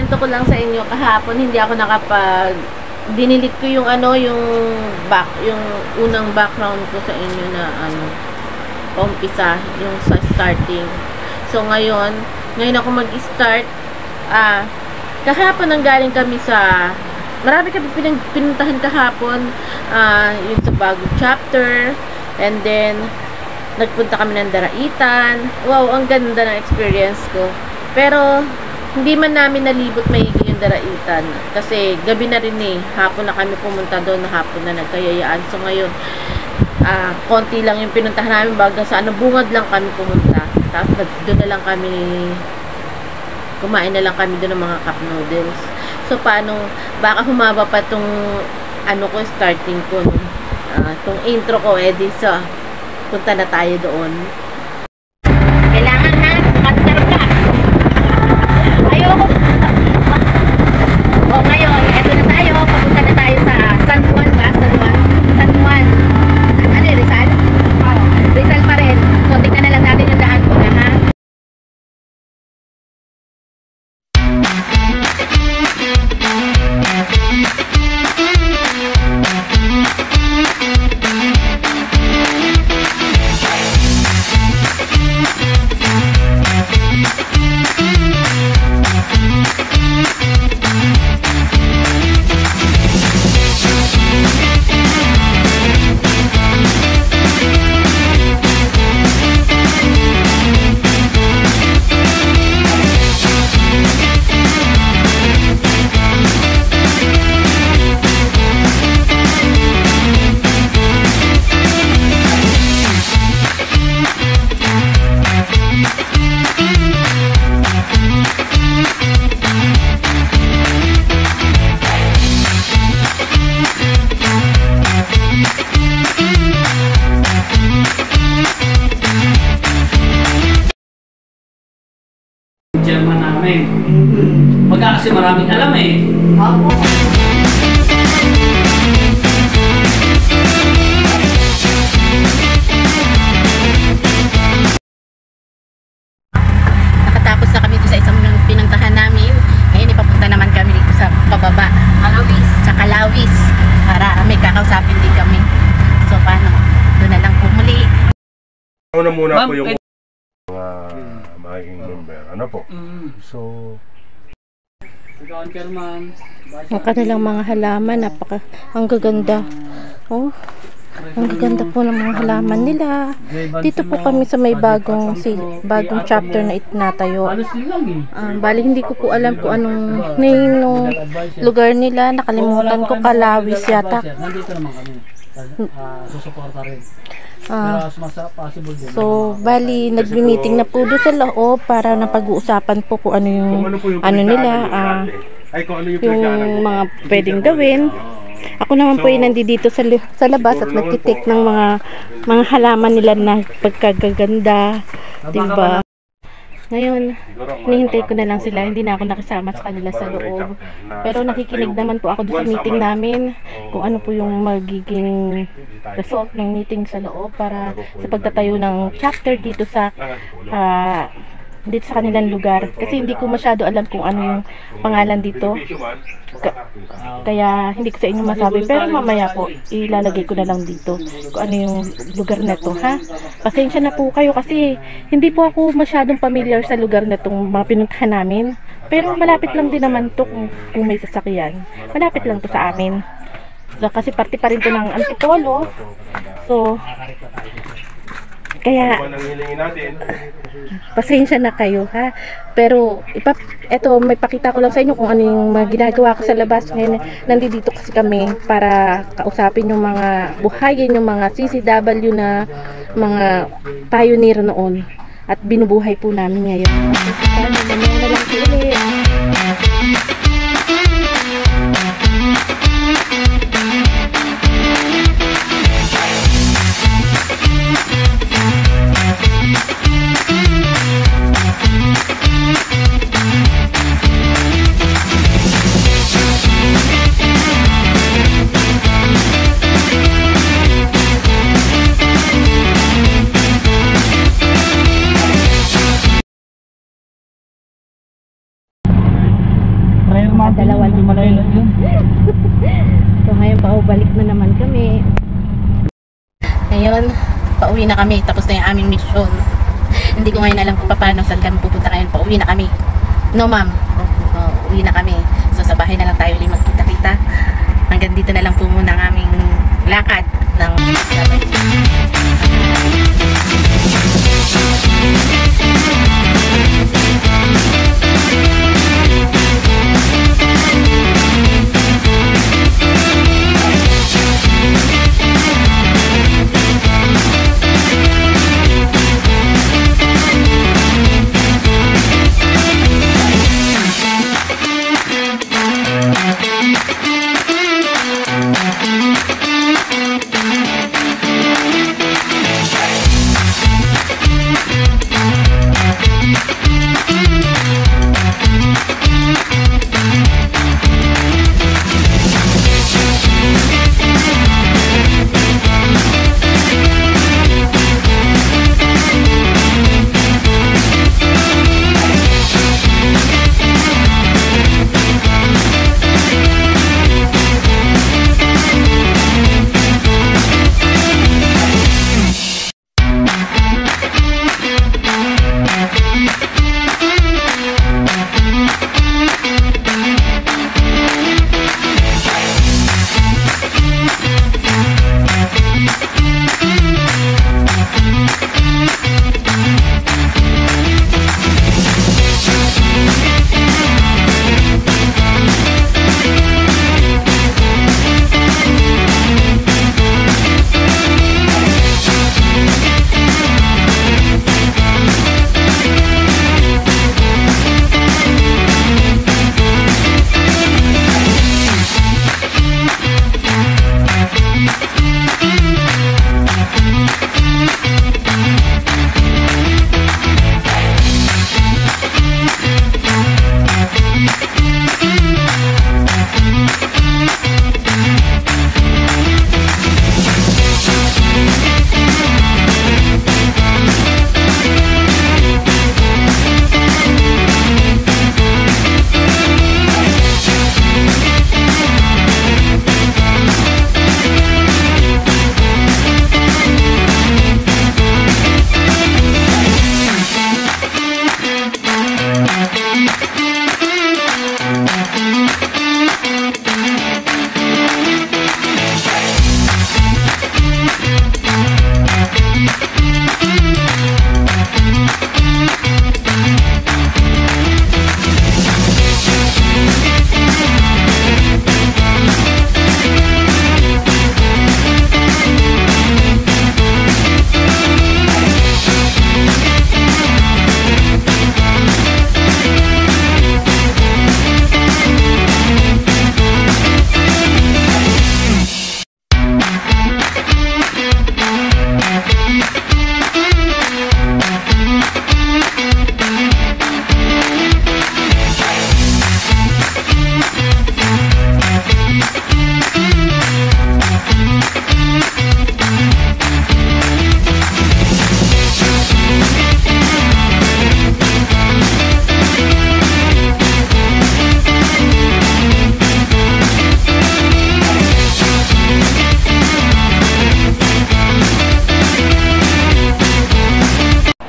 kwento ko lang sa inyo, kahapon hindi ako dinilit ko yung yung unang background ko sa inyo na umpisa, yung sa starting. So ngayon ako mag-start. Kahapon nanggaling kami sa marami kami pinuntahan kahapon, yung sa bagong chapter, and then nagpunta kami ng Daraitan. Wow, ang ganda ng experience ko. Pero hindi man namin nalibot maigi yung Daraitan kasi gabi na rin hapon na kami pumunta doon, hapon na nagkayayaan. So ngayon konti lang yung pinuntahan namin, baga sa bungad lang kami pumunta, tapos doon na lang kami kumain na lang kami doon ng mga cup noodles. So paano, baka humaba pa tong ko, starting ko tong intro ko, so punta na tayo doon. Kailangan na magsarap ka. Ayoko. Ngayon, eto na tayo. Papunta na tayo sa San Juan ba? San Juan. Rizal? Rizal pa rin. So, tingnan na lang natin yung daan ko na, ha? German namin. Pagka kasi maraming alam Opo. Nakatapos na kami dito sa isang pinuntahan namin. Ngayon ipapunta naman kami dito sa pababa. Sa Kalawis. Para may kakausapin din kami. So paano? Doon na lang pumuli. Una muna po yung magiging member. Ano po? So, ang kanilang mga halaman, ang gaganda. Oh, ang gaganda po ng mga halaman nila. Dito po kami sa may bagong chapter na itinatayo. Bali hindi ko po alam kung anong name ng lugar nila. Nakalimutan ko, Kalawis yata. Nandito naman kami. Susuporta rin. So, bali, nag-meeting na po doon sa loob para napag-uusapan po kung ano yung nila, yung mga pwedeng gawin. Ako naman po yung nandito sa labas at nagtitik ng mga halaman nila na pagkagaganda, diba? Ngayon, hinihintay ko na lang sila. Hindi na ako nakasama sa kanila sa loob. Pero nakikinig naman po ako doon sa meeting namin kung ano po yung magiging result ng meeting sa loob para sa pagtatayo ng chapter dito sa kanilang lugar. Kasi hindi ko masyado alam kung ano yung pangalan dito. Kaya hindi ko sa inyo masabi. Pero mamaya po, ilalagay ko na lang dito kung ano yung lugar na to, ha? Pasensya na po kayo kasi hindi po ako masyadong familiar sa lugar na itong mga pinuntahan namin. Pero malapit lang din naman to kung may sasakyan. Malapit lang to sa amin. So, kasi parte pa rin to ng Antipolo. So, kaya pasensya na kayo, ha. Pero eto may pakita ko lang sa inyo kung ano yung mga ginagawa ko sa labas. Ngayon nandito kasi kami para kausapin yung mga buhayin, yung mga CCW na mga pioneer noon at binubuhay po namin ngayon. ngayon, pauwi na kami. Tapos na yung aming mission. Hindi ko ngayon alam kung paano, saan kami pupunta ngayon. Pauwi na kami. No, ma'am. Uwi na kami. So, sa bahay na lang tayo ulit magkita-kita. Hanggang dito na lang po muna ang aming lakad ng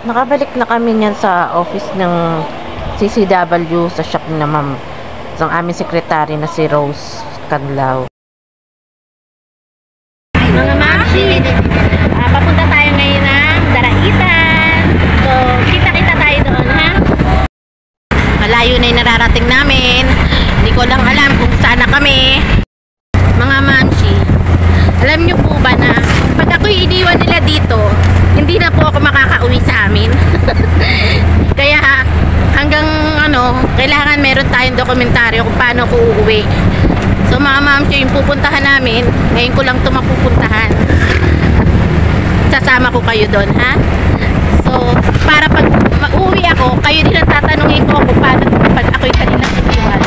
Nakabalik na kami niyan sa office ng CCW sa shop na ma'am. So, ang aming sekretary na si Rose Canlao. mga mamshi, papunta tayo ngayon ng Daraitan. So, kita-kita tayo doon, ha? Malayo na yung nararating namin. Hindi ko lang alam kung saan na kami. Mga mamshi, alam nyo po ba na pag ako'y iniwan nila dito, hindi na po ako makakauwi sa amin. Kaya hanggang kailangan meron tayong dokumentaryo kung paano ako uuwi. So mga mamshi, yung pupuntahan namin, ngayon ko lang ito mapupuntahan. Sasama ko kayo doon, ha? So, para pag uuwi ako, kayo din ang tatanungin ko kung paano pag ako'y kanilang iniwan.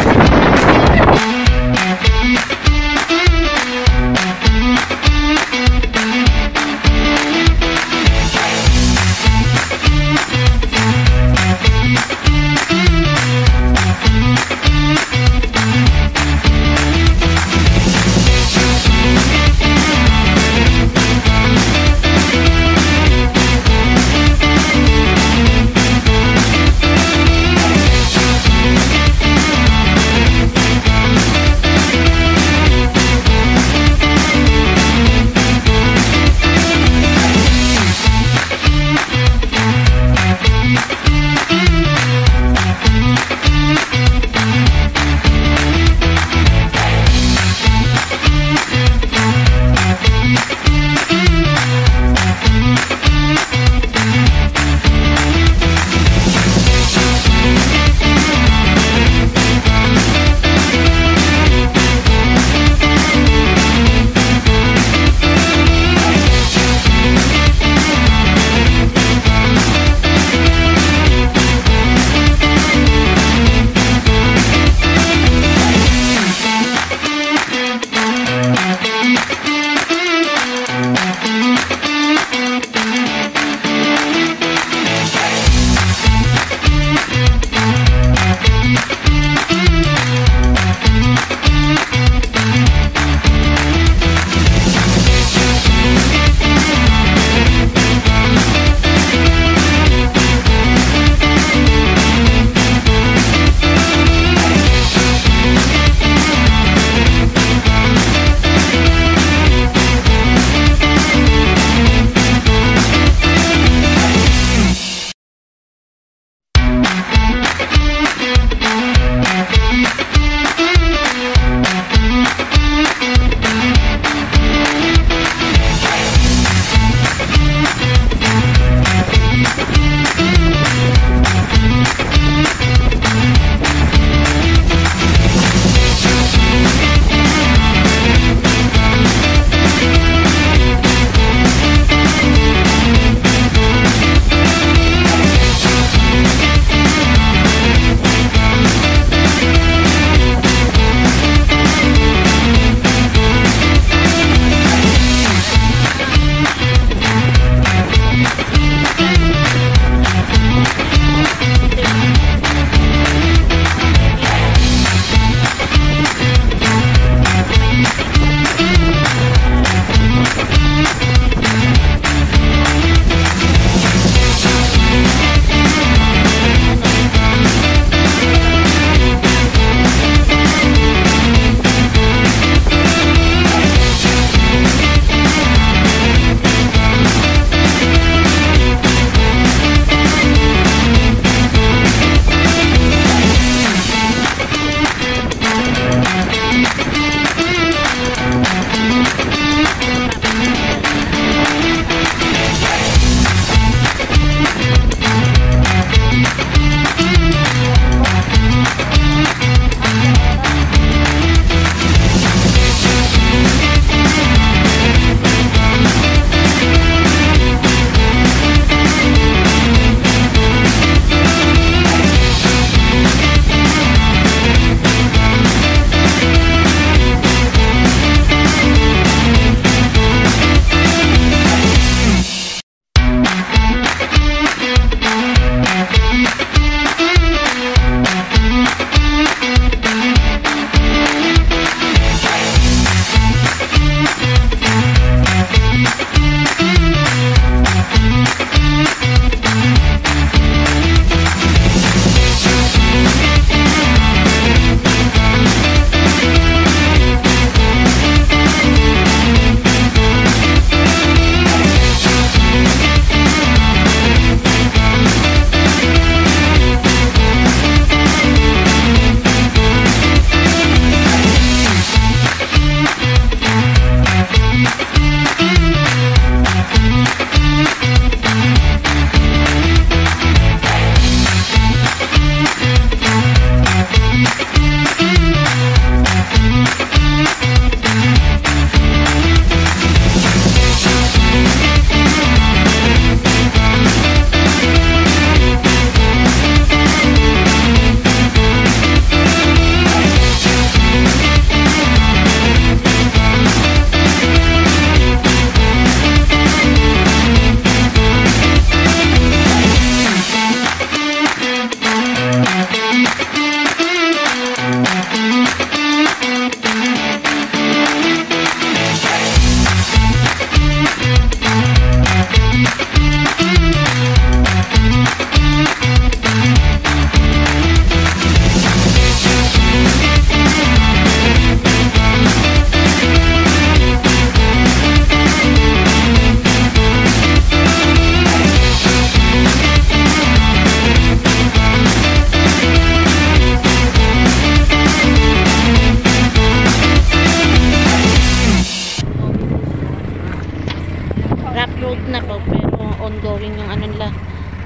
road na po, pero ongoing yung ano nila,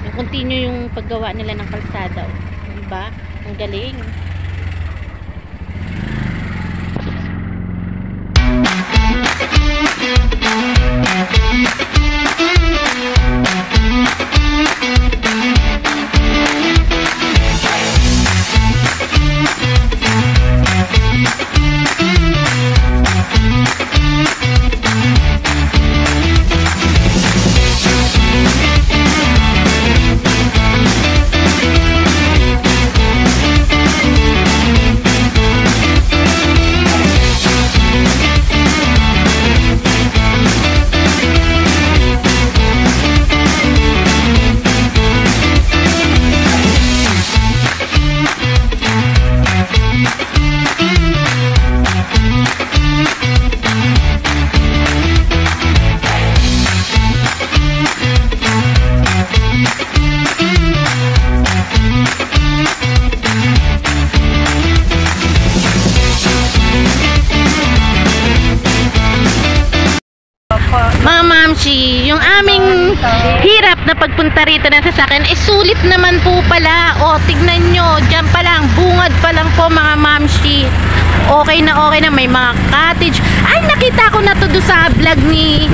yung continue yung paggawa nila ng kalsada. Diba? Ang galing. Mga mamshi, yung aming hirap na pagpunta rito ng sasakyan, sulit naman po pala. O, tignan nyo, dyan pa lang, bungad pa lang po mga mamshi. Okay na, may mga cottage. Ay, nakita ko na to do sa vlog ni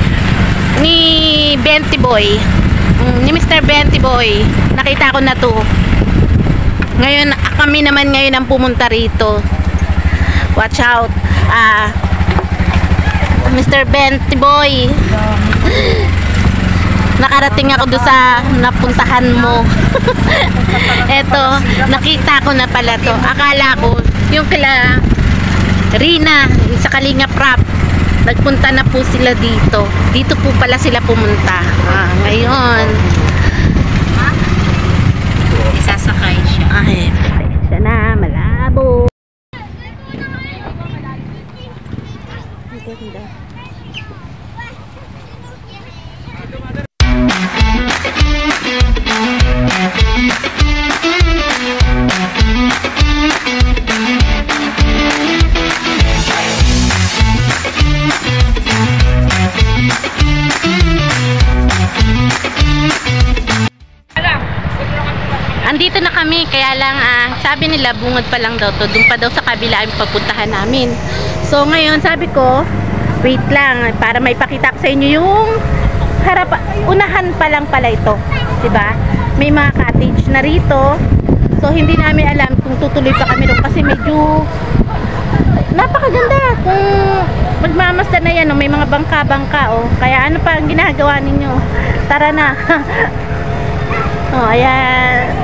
Benty Boy. Ni Mr. Benty Boy. Nakita ko na to. Ngayon, kami naman ngayon ang pumunta rito. Watch out. Mr. Benty Boy, nakarating ako doon sa napuntahan mo. Eto, nakita ko na pala to. Akala ko yung kila Rina sa Kalinga Prap, nagpunta na po sila dito. Dito po pala sila pumunta. Ngayon isasakay siya. Ay, siya na, malabo. Ganda. Andito na kami, kaya lang sabi nila bungad pa lang daw to, doon pa daw sa kabila ang papuntahan namin. So ngayon sabi ko, wait lang para maipakita ko sa inyo yung unahan pa lang pala ito, 'di ba? May mga cottage na rito. So hindi namin alam kung tutuloy pa kami doon kasi medyo napakaganda. Kung magmamasdan na yan, may mga bangka-bangka Kaya ano pa ang ginagawa ninyo? Tara na. Ayan.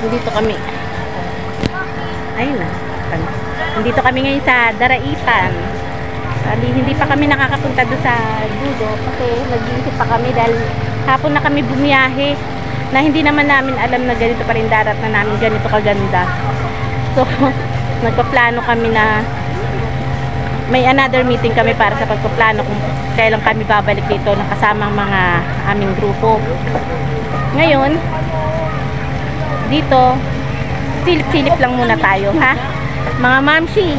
Dito kami. Ayun na. Nandito kami ngayon sa Daraitan. Hindi pa kami nakakapunta doon sa Dudo kasi nag-iisip pa kami dahil hapon na kami bumiyahe na hindi naman namin alam na ganito pa rin darat na namin ganito kaganda. So, nagpaplano kami na may another meeting kami para sa pagpaplano kung kailan kami babalik dito na kasamang mga aming grupo. Ngayon, dito silip-silip lang muna tayo, ha? Mga mamshi.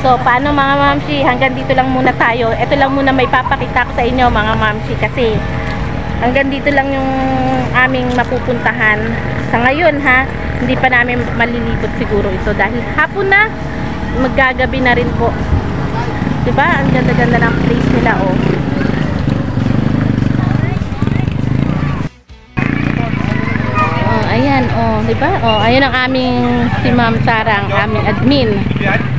So, paano mga mamshi? Hanggang dito lang muna tayo. Ito lang muna may papakita ko sa inyo, mga mamshi, kasi hanggang dito lang yung aming mapupuntahan sa ngayon, ha? Hindi pa namin malilibot siguro ito dahil hapon na, maggagabi na rin po. Diba? Ang ganda-ganda ng place nila, Ayan, diba? Ayun ang aming si Ma'am Sara, ang aming admin,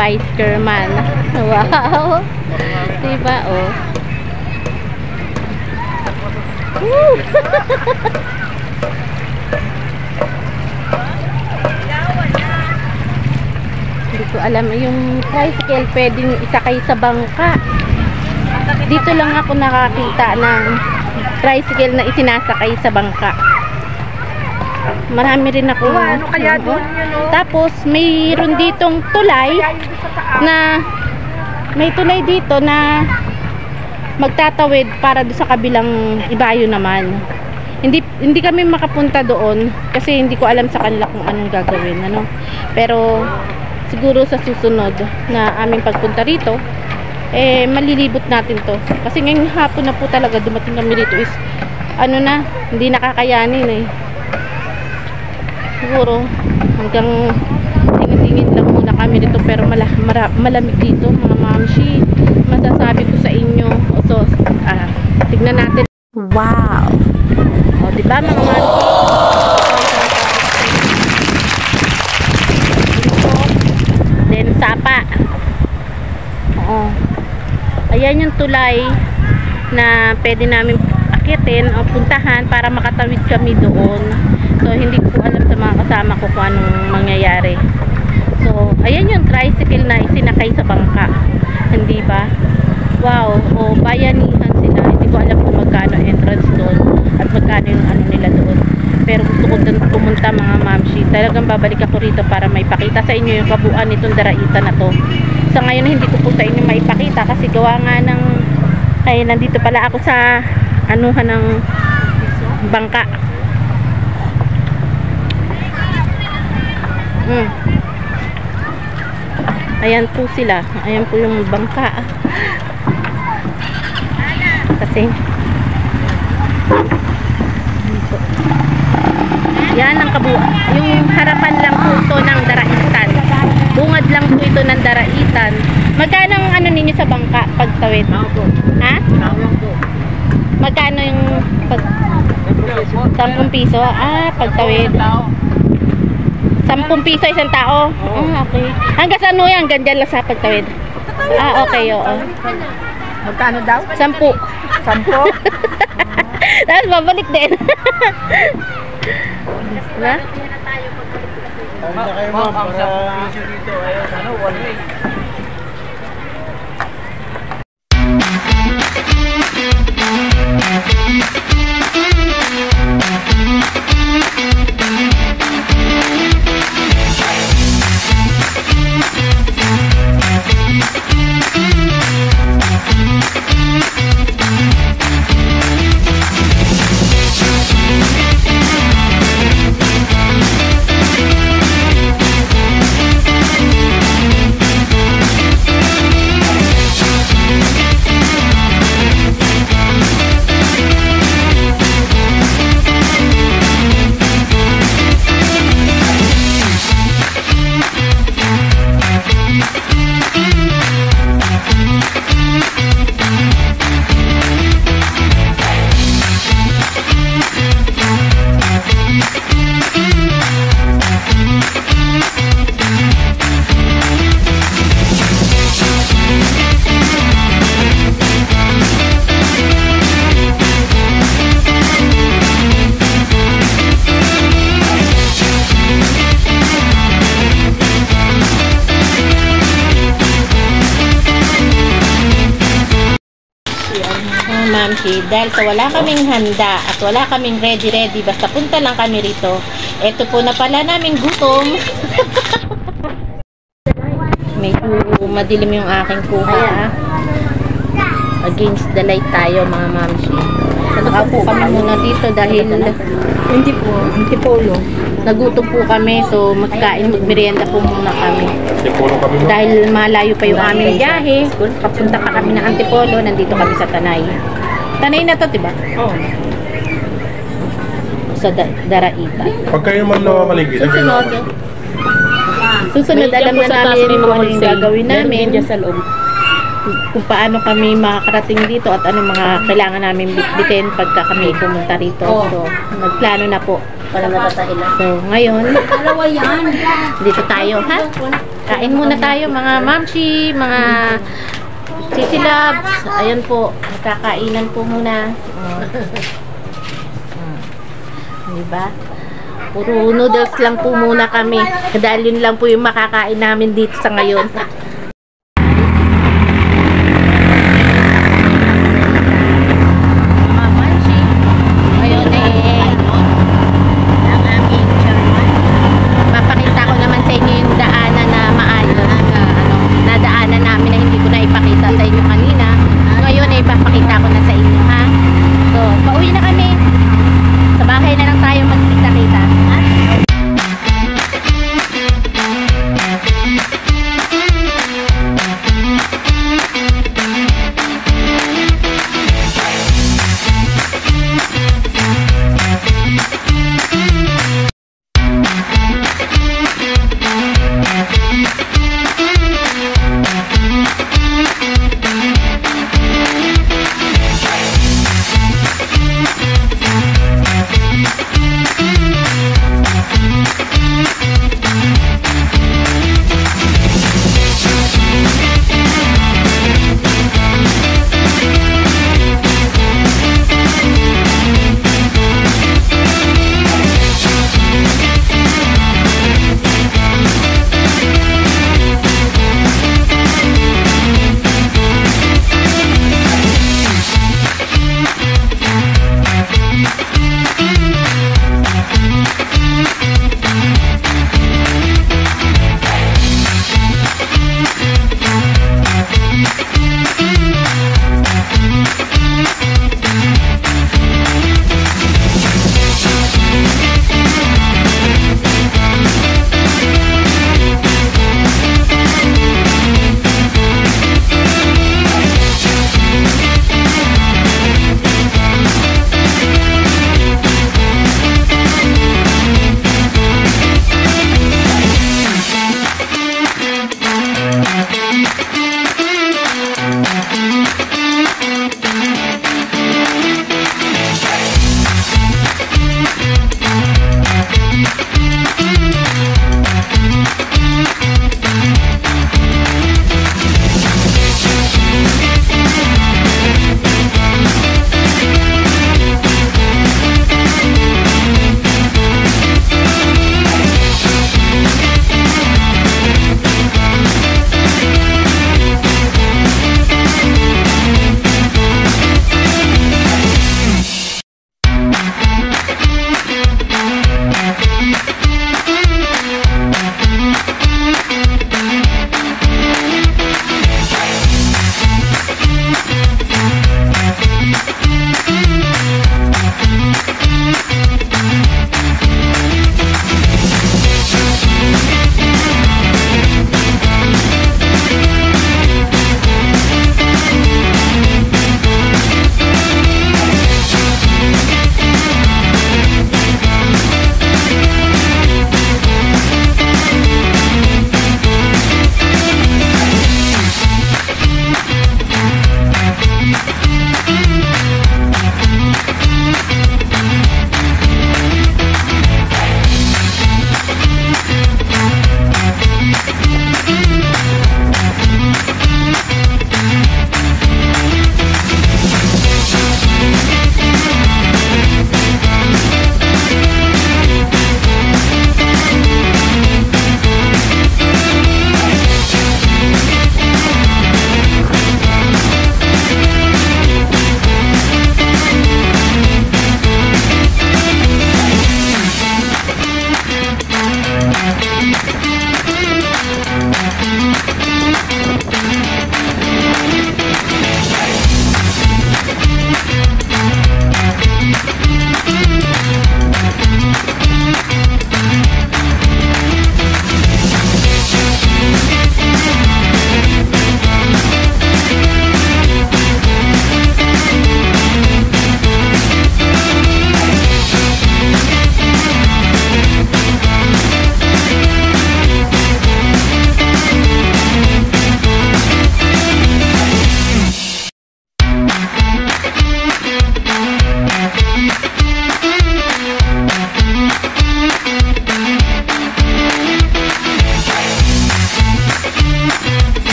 vice chairman. Wow! Diba, Woo! Hindi ko alam yung tricycle pwedeng isakay sa bangka. Dito lang ako nakakita ng tricycle na isinasakay sa bangka. Marami rin ako. Ano kaya doon yun, Tapos mayroon ditong tulay na may tulay dito na magtatawid para doon sa kabilang ibayo naman. Hindi kami makapunta doon kasi hindi ko alam sa kanila kung anong gagawin, Pero siguro sa susunod na aming pagpunta rito, eh malilibot natin to. Kasi ngayong hapon na po talaga dumating kami rito is ano na, hindi nakakayanin eh. Siguro hanggang tingin-tingin lang muna kami dito, pero malamig dito mga mamshi, masasabi ko sa inyo. So tignan natin. Wow, o diba mga mamshi, then sapa. Oo, ayan yung tulay na pwede namin akitin o puntahan para makatawid kami doon. So hindi ko alam sa mga kasama ko kung anong mangyayari. So ayan yung tricycle na isinakay sa bangka, hindi ba? Wow, o bayanihan sila. Hindi ko alam kung magkano entrance doon at magkano yung ano nila doon, pero gusto ko doon pumunta mga mamshi. Talagang babalik ako rito para maipakita sa inyo yung kabuuan nitong Daraitan na to. Sa ngayon hindi ko po sa inyo maipakita kasi gawa nga ng ay nandito pala ako sa anuhan ng bangka. Ayan po sila. Ayan po yung bangka. Kasi yan ang kabuuan. Yung harapan lang po ito ng Daraitan. Bungad lang po ito ng Daraitan. Magkano ang ano ninyo sa bangka pagtawid? Ha? Magkano yung 10 piso? Pagtawid. 10 piso isang tao? Okay. Hanggang sa ano yan? Hanggang dyan lang sa pagtawid? Okay, oo. Magkano daw? 10. 10? Tapos babalik din. Na? Hindi kayo ma'am para dito. Ayun, ano, one way. Mamshi, dahil sa wala kaming handa at wala kaming ready basta punta lang kami rito, eto po na pala naming gutom. Medyo madilim yung aking kuha. Against the light tayo mga mamshi. Nakaupo kami muna dito dahil Hindi po, antipolo. nagutom po kami, so magmerienda po muna kami. Antipolo kami ma'am. Dahil malayo pa yung aming biyahe, papunta pa kami ng Antipolo, nandito kami sa Tanay. Tanay na to, diba? Oo. Sa Daraitan. Pag kayo ma'am namamalingki, saan kayo Susunod. namamalingki? Susunod, alam na namin kung ano yung gagawin namin. Sa loob. Kung paano kami makakarating dito at ano mga kailangan namin bitbitin pagka kami pumunta rito. So, nagplano na po. Para matatahila. So, ngayon, Dalawa yan. dito tayo, ha? Kain muna tayo, mga mamshi, mga sisilabs. Ayan po, kakainan po muna. Diba? Puro noodles lang po muna kami. Dahil yun lang po yung makakain namin dito sa ngayon.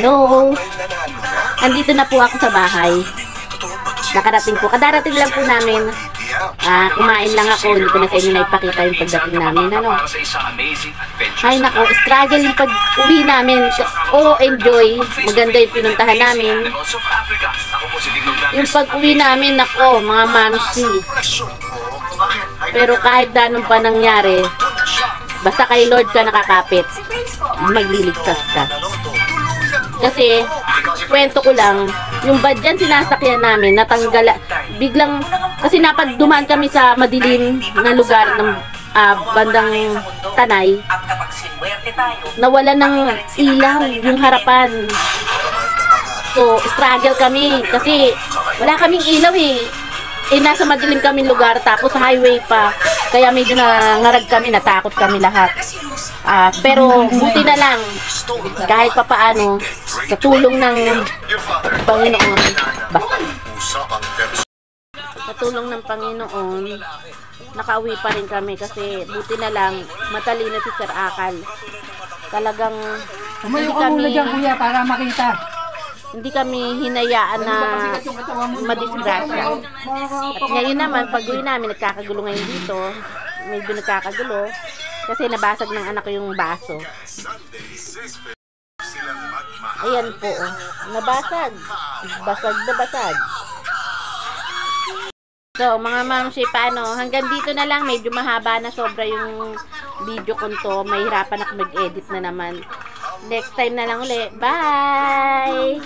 Hello! Andito na po ako sa bahay. Nakarating po. Kadarating lang po namin. Kumain lang ako. Hindi ko na sa inyo naipakita yung pagdating namin. Ano? Ay nako, struggle yung pag-uwi namin. Enjoy. Maganda yung pinuntahan namin. Yung pag-uwi namin, nako, mga mamsi. Pero kahit ganun pa nangyari, basta kay Lord ka nakakapit, magliligtas ka. Kasi, kwento ko lang, yung badyan sinasakyan namin, natanggal, biglang, kasi dumaan kami sa madilim na lugar ng bandang Tanay, nawala ng ilaw yung harapan. So, struggle kami, kasi wala kaming ilaw nasa madilim kaming lugar, tapos highway pa, kaya medyo nangarag kami, natakot kami lahat. Pero buti na lang, kahit papaano, sa tulong ng Panginoon, nakauwi pa rin kami kasi buti na lang, matalino si Sir Akal. Talagang hindi kami hinayaan na madisgrasya. At ngayon naman, pag-uwi namin, nagkakagulo ngayon dito. Medyo nagkakagulo. Kasi nabasag ng anak ko yung baso. Ayan po. Nabasag. Basag na basag. So, mga mamsi, paano? Hanggang dito na lang. Medyo mahaba na sobra yung video ko to. Mahirapan ako mag-edit na naman. Next time na lang ulit. Bye!